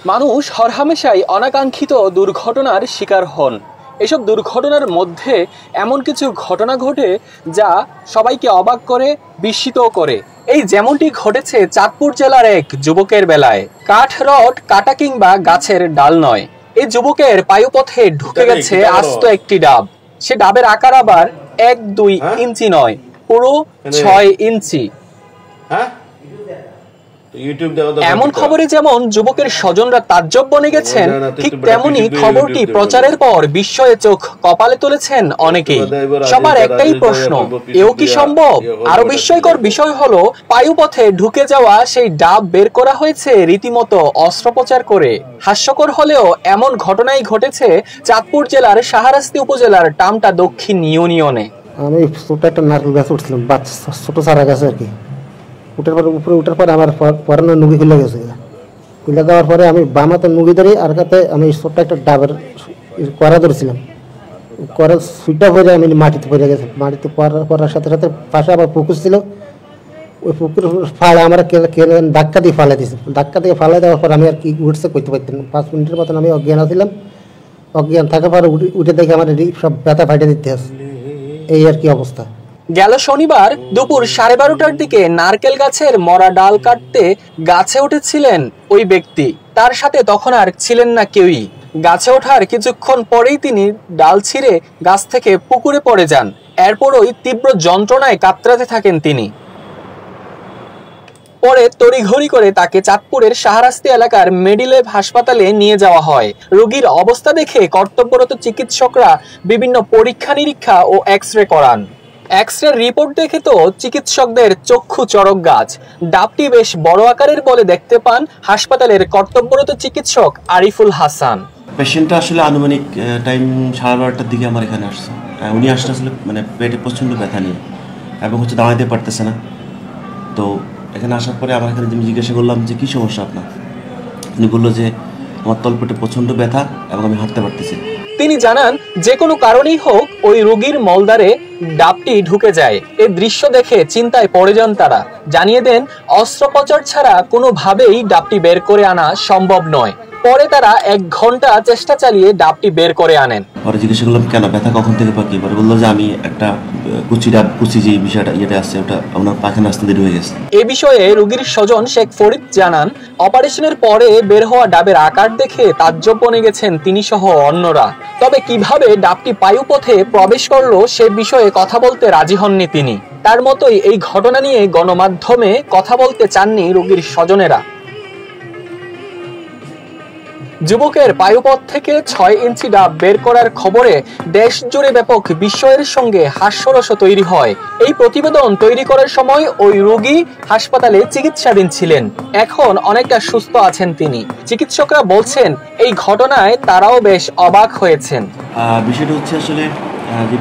মানুষ হরহামেশাই অনাকাঙ্ক্ষিত দুর্ঘটনার শিকার হন। এসব দুর্ঘটনার মধ্যে এমন কিছু ঘটনা ঘটে যা সবাইকে অবাক করে, বিস্মিতও করে। এই যেমনটি ঘটেছে চাঁদপুর জেলার এক যুবকের বেলায়। কাঠ রড কাটা কিংবা গাছের ডাল নয়, এই যুবকের পায়ুপথে ঢুকে গেছে আস্ত একটি ডাব। সে ডাবের আকার আবার 1-2 ইঞ্চি নয়, পুরো 6 ইঞ্চি। এমন খবরে যেমন যুবকের স্বজনরা তাজ্জব বনে গেছেন, ঠিক তেমনি খবরটি প্রচারের পর বিস্ময়ে চোখ কপালে তুলেছেন অনেকেই। সবার একটাই প্রশ্ন, এও কি সম্ভব? আরো বিস্ময়কর বিষয় হলো, পায়ুপথে ঢুকে যাওয়া সেই ডাব বের করা হয়েছে রীতিমতো অস্ত্রোপচার করে। হাস্যকর হলেও এমন ঘটনাই ঘটেছে চাঁদপুর জেলার শাহরাস্তি উপজেলার টামটা দক্ষিণ ইউনিয়নে। আমি ছোট একটা নারকেল গাছ উঠছিলাম, বাচ্চা ছোট চারা গাছে আর কি। উপরে উঠার পরে আমার পরানো নুগি খুলে গেছে। খুলে দেওয়ার পরে আমি বামাতে নুগি ধরি, আর কাতে আমি ছোট্ট একটা ডাবের কড়া ধরেছিলাম। কড়া সুইটা পরে আমি মাটিতে পড়ে গেছে। মাটিতে পড়ার সাথে সাথে পাশে আবার পুকুর ছিল, ওই পুকুর ফাড়া আমার ধাক্কা দিয়ে ফালাই দিয়েছে। ধাক্কা দিয়ে ফালাই দেওয়ার পর আমি আর কি উঠছে করতে পারতাম না। 5 মিনিটের মতন আমি অজ্ঞান ছিলাম। অজ্ঞান থাকার পর উঠে দেখে আমার সব ব্যথা ফাইটে দিতে আছে। এই আর কি অবস্থা। গেল শনিবার দুপুর 12:30টার দিকে নারকেল গাছের মরা ডাল কাটতে গাছে উঠেছিলেন ওই ব্যক্তি। তার সাথে তখন আর ছিলেন না কেউই। গাছে ওঠার কিছুক্ষণ পরেই তিনি ডাল ছিঁড়ে গাছ থেকে পুকুরে পড়ে যান। এরপরই তীব্র যন্ত্রণায় কাতরাতে থাকেন তিনি। পরে তড়িঘড়ি করে তাকে চাঁদপুরের শাহরাস্তি এলাকার মেডিলেভ হাসপাতালে নিয়ে যাওয়া হয়। রোগীর অবস্থা দেখে কর্তব্যরত চিকিৎসকরা বিভিন্ন পরীক্ষা নিরীক্ষা ও এক্স-রে করান। এক্স-রে রিপোর্ট দেখে তো চিকিৎসকদের চক্ষু চড়ক গাছ। ডাবটি বেশ বড় আকারের বলে দেখতে পান হাসপাতালের কর্তব্যরত চিকিৎসক আরিফুল হাসান। পেশেন্টটা আসলে আনুমানিক টাইম 12:30টার দিকে আমার এখানে আসছে। উনি আসলে মানে পেটে প্রচণ্ড ব্যথা নিয়ে এবং দাঁড়াইতে পারতেছে না। তো এখানে আসার পরে আমার এখানে আমি জিজ্ঞাসা করলাম যে কী সমস্যা আপনার। উনি বললো যে আমার তলপেটে প্রচণ্ড ব্যথা এবং আমি হাঁটতে পারতেছি। তিনি জানান, যে কোনো কারণেই হোক ওই রোগীর মলদ্বারে ডাবটি ঢুকে যায়। এই দৃশ্য দেখে চিন্তায় পড়ে যান তারা। জানিয়ে দেন, অস্ত্রোপচার ছাড়া কোনোভাবেই ডাবটি বের করে আনা সম্ভব নয়। পরে তারা 1 ঘন্টা চেষ্টা চালিয়ে ডাবটি বের করে আনেন। পরে জিজ্ঞাসা করলাম কেন, ব্যথা কখন থেকে পাকি? পরে বললো যে আমি একটা কুচি যে বিষয়টা ইয়েটা আসছে, ওটা আপনার পায়খানা আসতে দেরি হয়ে গেছে। এ বিষয়ে রোগীর স্বজন শেখ ফরিদ জানান, অপারেশনের পরে বের হওয়া ডাবের আকার দেখে তাজ্জব বনে গেছেন তিনি সহ অন্যরা। তবে কিভাবে ডাবটি পায়ুপথে প্রবেশ করলো সে বিষয়ে কথা বলতে রাজি হননি তিনি। তার মতোই এই ঘটনা নিয়ে গণমাধ্যমে কথা বলতে চাননি রোগীর স্বজনেরা। যুবকের পায়ুপথ থেকে 6 ইঞ্চি ডাব বের করার খবরে দেশ জুড়ে ব্যাপক বিস্ময়ের সঙ্গে হাস্যরসও তৈরি হয়। এই প্রতিবেদন তৈরি করার সময় ওই রোগী হাসপাতালে চিকিৎসাধীন ছিলেন। এখন অনেকটা সুস্থ আছেন তিনি। চিকিৎসকরা বলছেন, এই ঘটনায় তারাও বেশ অবাক হয়েছেন। বিষয়টা হচ্ছে আসলে যে